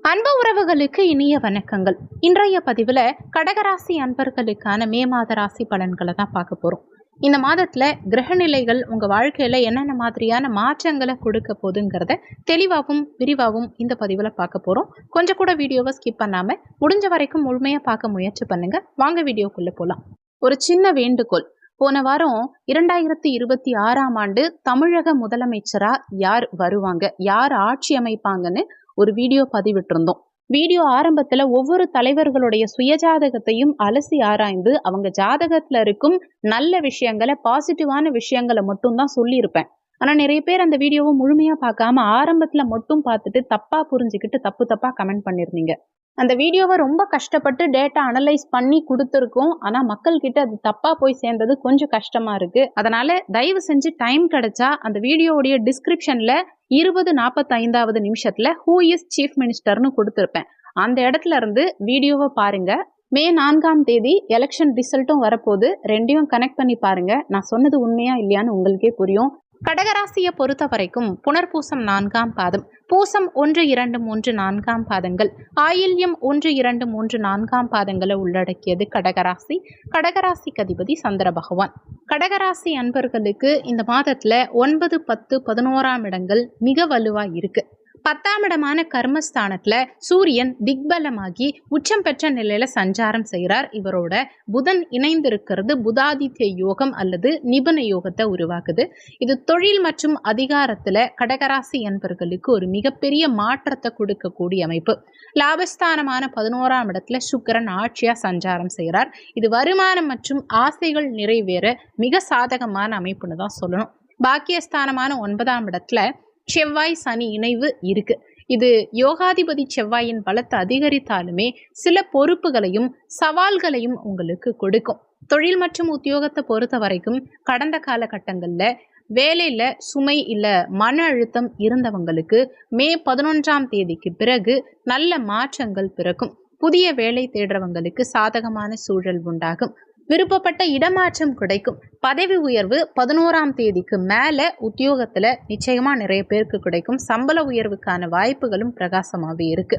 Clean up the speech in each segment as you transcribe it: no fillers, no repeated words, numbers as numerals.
அன்பு உறவுகளுக்கு இனிய வணக்கங்கள். இன்றைய பதிவில் கடகராசி அன்பர்களுக்கான மே மாத ராசி பலன்களை தான் பார்க்க போகிறோம். இந்த மாதத்தில் கிரகநிலைகள் உங்கள் வாழ்க்கையில் என்னென்ன மாதிரியான மாற்றங்களை கொடுக்க போகுதுங்கிறத தெளிவாகவும் விரிவாகவும் இந்த பதிவில் பார்க்க போகிறோம். கொஞ்சம் கூட வீடியோவை ஸ்கிப் பண்ணாமல் முடிஞ்ச வரைக்கும் முழுமையாக பார்க்க முயற்சி பண்ணுங்கள். வாங்க வீடியோக்குள்ளே போகலாம். ஒரு சின்ன வேண்டுகோள். போன வாரம் 2026ஆம் ஆண்டு தமிழக முதலமைச்சராக யார் வருவாங்க, யார் ஆட்சி அமைப்பாங்கன்னு ஒரு வீடியோ பதிவிட்டிருந்தோம். வீடியோ ஆரம்பத்துல ஒவ்வொரு தலைவர்களுடைய சுயஜாதகத்தையும் அலசி ஆராய்ந்து அவங்க ஜாதகத்துல இருக்கும் நல்ல விஷயங்களை, பாசிட்டிவான விஷயங்களை மட்டும் தான் சொல்லியிருப்பேன். ஆனா நிறைய பேர் அந்த வீடியோவை முழுமையா பார்க்காம ஆரம்பத்துல மட்டும் பார்த்துட்டு தப்பா புரிஞ்சுக்கிட்டு தப்பா கமெண்ட் பண்ணிருந்தீங்க. அந்த வீடியோவை ரொம்ப கஷ்டப்பட்டு டேட்டா அனலைஸ் பண்ணி கொடுத்துருக்கோம். ஆனா மக்கள் கிட்ட அது தப்பா போய் சேர்ந்தது கொஞ்சம் கஷ்டமா இருக்கு. அதனால தயவு செஞ்சு டைம் கிடைச்சா அந்த வீடியோவுடைய டிஸ்கிரிப்ஷன்ல 20:45 நிமிஷத்துல ஹூ இஸ் சீஃப் மினிஸ்டர்னு கொடுத்துருப்பேன். அந்த இடத்துல இருந்து வீடியோவை பாருங்க. மே 4ஆம் தேதி எலெக்ஷன் ரிசல்ட்டும் வரப்போகுது. ரெண்டையும் கனெக்ட் பண்ணி பாருங்க. நான் சொன்னது உண்மையா இல்லையான்னு உங்களுக்கே புரியும். கடகராசியை பொறுத்த வரைக்கும் புனர்பூசம் 4ஆம் பாதம், பூசம் 1, 2, 3, 4ஆம் பாதங்கள், ஆயில்யம் 1, 2, 3, 4ஆம் பாதங்களை உள்ளடக்கியது கடகராசி. கடகராசிக்கு அதிபதி சந்திர பகவான். கடகராசி அன்பர்களுக்கு இந்த மாதத்துல 9, 10, 11ஆம் இடங்கள் மிக வலுவா இருக்கு. 10ஆம் இடமான கர்மஸ்தானத்துல சூரியன் திக்பலமாகி உச்சம் பெற்ற நிலையில சஞ்சாரம் செய்கிறார். இவரோட புதன் இணைந்திருக்கிறது புதாதித்ய யோகம் அல்லது நிபுண யோகத்தை உருவாக்குது. இது தொழில் மற்றும் அதிகாரத்துல கடகராசி என்பர்களுக்கு ஒரு மிகப்பெரிய மாற்றத்தை கொடுக்கக்கூடிய அமைப்பு. லாபஸ்தானமான 11ஆம் இடத்துல சுக்கிரன் ஆட்சியா சஞ்சாரம் செய்கிறார். இது வருமானம் மற்றும் ஆசைகள் நிறைவேற மிக சாதகமான அமைப்புன்னு தான் சொல்லணும். பாக்கியஸ்தானமான 9ஆம் இடத்துல செவ்வாய் சனி இணைவு இருக்கு. இது யோகாதிபதி செவ்வாயின் பலத்தை அதிகரித்தாலுமே சில பொறுப்புகளையும் சவால்களையும் உங்களுக்கு கொடுக்கும். தொழில் மற்றும் உத்தியோகத்தை பொறுத்த வரைக்கும் கடந்த காலகட்டங்கள்ல வேலையில சுமை இல்ல மன அழுத்தம் இருந்தவங்களுக்கு மே 11ஆம் தேதிக்கு பிறகு நல்ல மாற்றங்கள் பிறக்கும். புதிய வேலை தேடுறவங்களுக்கு சாதகமான சூழல் உண்டாகும். விருப்பப்பட்ட இடமாற்றம் கிடைக்கும். பதவி உயர்வு 11ஆம் தேதிக்கு மேல உத்தியோகத்துல நிச்சயமா நிறைய பேருக்கு கிடைக்கும். சம்பள உயர்வுக்கான வாய்ப்புகளும் பிரகாசமாகவே இருக்கு.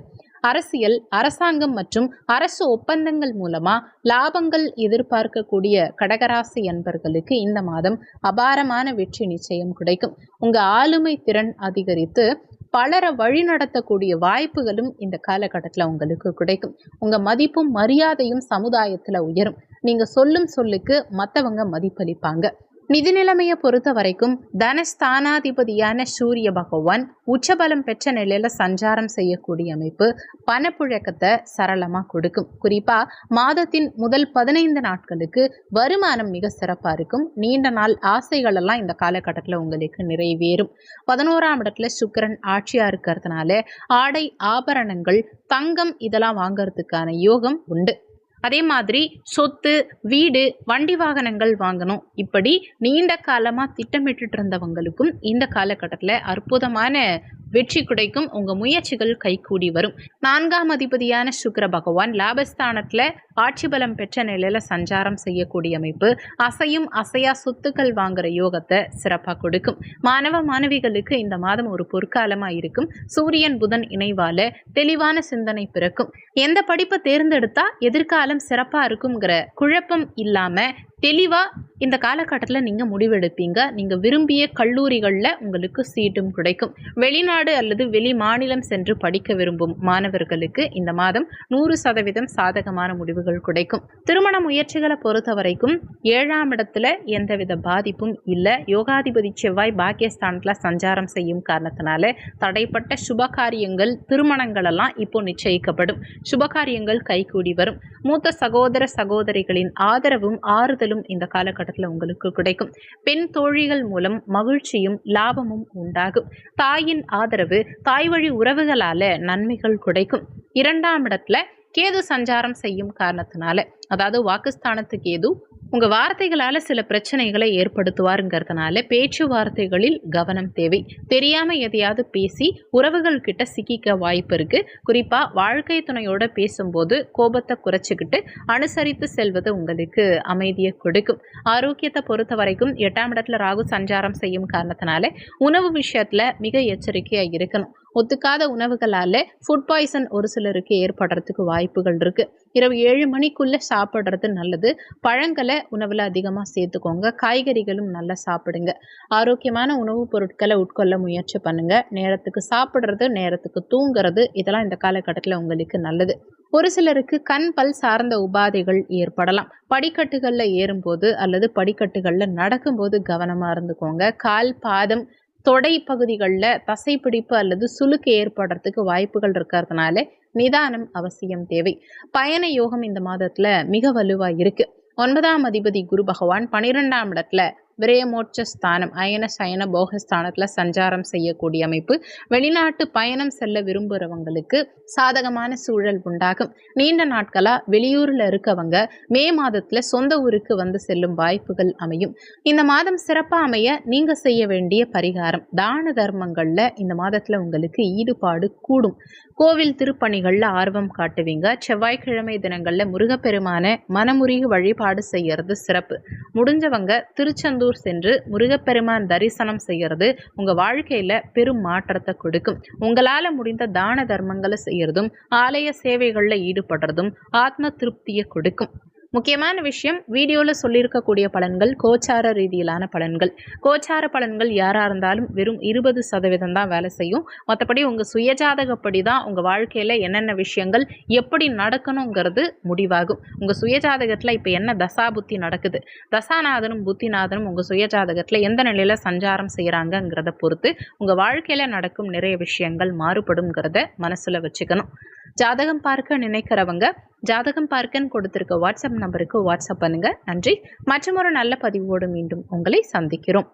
அரசியல், அரசாங்கம் மற்றும் அரசு ஒப்பந்தங்கள் மூலமா லாபங்கள் எதிர்பார்க்கக்கூடிய கடகராசி என்பர்களுக்கு இந்த மாதம் அபாரமான வெற்றி நிச்சயம் கிடைக்கும். உங்க ஆளுமை திறன் அதிகரித்து பலரை வழி நடத்தக்கூடிய வாய்ப்புகளும் இந்த காலகட்டத்தில் உங்களுக்கு கிடைக்கும். உங்க மதிப்பும் மரியாதையும் சமுதாயத்துல உயரும். நீங்க சொல்லும் சொல்லுக்கு மற்றவங்க மதிப்பளிப்பாங்க. நிதி நிலைமையை பொறுத்த வரைக்கும் தனஸ்தானாதிபதியான சூரிய பகவான் உச்சபலம் பெற்ற நிலையில சஞ்சாரம் செய்யக்கூடிய அமைப்பு பணப்புழக்கத்தை சரளமா கொடுக்கும். குறிப்பா மாதத்தின் முதல் 15 நாட்களுக்கு வருமானம் மிக சிறப்பா இருக்கும். நீண்ட நாள் ஆசைகள் எல்லாம் இந்த காலகட்டத்தில் உங்களுக்கு நிறைவேறும். 11ஆம் இடத்துல சுக்கிரன் ஆட்சியா இருக்கிறதுனால ஆடை ஆபரணங்கள், தங்கம் இதெல்லாம் வாங்கறதுக்கான யோகம் உண்டு. அதே மாதிரி சொத்து, வீடு, வண்டி வாகனங்கள் வாங்கணும், இப்படி நீண்ட காலமா திட்டமிட்டு இருந்தவங்களுக்கும் இந்த காலகட்டத்தில் அற்புதமான வெற்றி கிடைக்கும். உங்க முயற்சிகள் கைகூடி வரும். 4ஆம் அதிபதியான சுக்கிர பகவான் லாபஸ்தானத்துல ஆட்சி பலம் பெற்ற நிலையில சஞ்சாரம் செய்யக்கூடிய அமைப்பு அசையும் அசையா சொத்துக்கள் வாங்குற யோகத்தை சிறப்பா கொடுக்கும். மாணவ மாணவிகளுக்கு இந்த மாதம் ஒரு பொற்காலமா இருக்கும். சூரியன் புதன் இணைவால தெளிவான சிந்தனை பிறக்கும். எந்த படிப்பை தேர்ந்தெடுத்தா எதிர்காலம் சிறப்பா இருக்குங்கிற குழப்பம் இல்லாம தெளிவா இந்த காலகட்டத்தில் நீங்க முடிவெடுப்பீங்க. நீங்க விரும்பிய கல்லூரிகள்ல உங்களுக்கு சீட்டும் கிடைக்கும். வெளிநாடு அல்லது வெளி மாநிலம் சென்று படிக்க விரும்பும் மாணவர்களுக்கு இந்த மாதம் 100% சாதகமான முடிவுகள் கிடைக்கும். திருமண முயற்சிகளை பொறுத்த வரைக்கும் 7ஆம் இடத்துல எந்தவித பாதிப்பும் இல்லை. யோகாதிபதி செவ்வாய் பாக்கியஸ்தானத்துல சஞ்சாரம் செய்யும் காரணத்தினால தடைப்பட்ட சுபகாரியங்கள், திருமணங்கள் எல்லாம் இப்போ நிச்சயிக்கப்படும். சுபகாரியங்கள் கைகூடி வரும். மூத்த சகோதர சகோதரிகளின் ஆதரவும் ஆறுதலும் இந்த காலகட்டத்தில் உங்களுக்கு கிடைக்கும். பெண் தோழிகள் மூலம் மகிழ்ச்சியும் லாபமும் உண்டாகும். தாயின் ஆதரவு, தாய் வழி உறவுகளால நன்மைகள் கிடைக்கும். 2ஆம் இடத்துல கேது சஞ்சாரம் செய்யும் காரணத்தினால, அதாவது வாக்குஸ்தானத்து கேது உங்க வார்த்தைகளால சில பிரச்சனைகளை ஏற்படுத்துவாருங்கிறதுனால பேச்சுவார்த்தைகளில் கவனம் தேவை. தெரியாம எதையாவது பேசி உறவுகள் கிட்ட சிக்கிக்க வாய்ப்பு இருக்கு. குறிப்பா வாழ்க்கை துணையோட பேசும்போது கோபத்தை குறைச்சிக்கிட்டு அனுசரித்து செல்வது உங்களுக்கு அமைதியை கொடுக்கும். ஆரோக்கியத்தை பொறுத்த வரைக்கும் 8ஆம் இடத்துல ராகு சஞ்சாரம் செய்யும் காரணத்தினால உணவு விஷயத்துல மிக எச்சரிக்கையா இருக்கணும். ஒத்துக்காத உணவுகளால் ஃபுட் பாய்சன் ஒரு சிலருக்கு ஏற்படுறதுக்கு வாய்ப்புகள் இருக்குது. இரவு 7 மணிக்குள்ளே சாப்பிட்றது நல்லது. பழங்களை உணவில் அதிகமாக சேர்த்துக்கோங்க. காய்கறிகளும் நல்லா சாப்பிடுங்க. ஆரோக்கியமான உணவுப் பொருட்களை உட்கொள்ள முயற்சி பண்ணுங்கள். நேரத்துக்கு சாப்பிட்றது, நேரத்துக்கு தூங்குறது, இதெல்லாம் இந்த காலகட்டத்தில் உங்களுக்கு நல்லது. ஒரு சிலருக்கு கண் பல் சார்ந்த உபாதைகள் ஏற்படலாம். படிக்கட்டுகளில் ஏறும்போது அல்லது படிக்கட்டுகளில் நடக்கும்போது கவனமாக இருந்துக்கோங்க. கால், பாதம், தொடை பகுதிகளில் தசைப்பிடிப்பு அல்லது சுளுக்கு ஏற்படுறதுக்கு வாய்ப்புகள் இருக்கிறதுனால நிதானம் அவசியம் தேவை. பயண யோகம் இந்த மாதத்துல மிக வலுவா இருக்கு. 9ஆம் அதிபதி குரு பகவான் 12ஆம் இடத்துல விரயமோட்ச ஸ்தானம் அயன சயன போகஸ்தானத்துல சஞ்சாரம் செய்யக்கூடிய அமைப்பு. வெளிநாட்டு பயணம் செல்ல விரும்புகிறவங்களுக்கு சாதகமான சூழல் உண்டாகும். நீண்ட நாட்களா வெளியூர்ல இருக்கவங்க மே மாதத்துல சொந்த ஊருக்கு வந்து செல்லும் வாய்ப்புகள் அமையும். இந்த மாதம் சிறப்பா அமைய நீங்க செய்ய வேண்டிய பரிகாரம், தான தர்மங்கள்ல இந்த மாதத்துல உங்களுக்கு ஈடுபாடு கூடும். கோவில் திருப்பணிகள்ல ஆர்வம் காட்டுவீங்க. செவ்வாய்க்கிழமை தினங்கள்ல முருகப்பெருமான மனமுருகி வழிபாடு செய்யறது சிறப்பு. முடிஞ்சவங்க திருச்செந்தூர் சென்று முருகப்பெருமான் தரிசனம் செய்யறது உங்க வாழ்க்கையில பெரும் மாற்றத்தை கொடுக்கும். உங்களால முடிந்த தான தர்மங்களை செய்யறதும் ஆலய சேவைகள்ல ஈடுபடுறதும் ஆத்ம திருப்தியை கொடுக்கும். முக்கியமான விஷயம், வீடியோவில் சொல்லியிருக்கக்கூடிய பலன்கள் கோச்சார ரீதியிலான பலன்கள். கோச்சார பலன்கள் யாராக இருந்தாலும் வெறும் 20% தான் வேலை செய்யும். மற்றபடி உங்கள் சுயஜாதகப்படி தான் உங்கள் வாழ்க்கையில் என்னென்ன விஷயங்கள் எப்படி நடக்கணுங்கிறது முடிவாகும். உங்கள் சுயஜாதகத்தில் இப்போ என்ன தசாபுத்தி நடக்குது, தசாநாதனும் புத்திநாதனும் உங்கள் சுயஜாதகத்தில் எந்த நிலையில் சஞ்சாரம் செய்கிறாங்கங்கிறத பொறுத்து உங்கள் வாழ்க்கையில் நடக்கும் நிறைய விஷயங்கள் மாறுபடுங்கிறத மனசில் வச்சுக்கணும். ஜாதகம் பார்க்க நினைக்கிறவங்க ஜாதகம் பார்க்கன்னு கொடுத்திருக்க வாட்ஸ்அப் நம்பருக்கு வாட்ஸ்அப் பண்ணுங்க. நன்றி. மற்றும் ஒரு நல்ல பதிவோடு மீண்டும் உங்களை சந்திக்கிறோம்.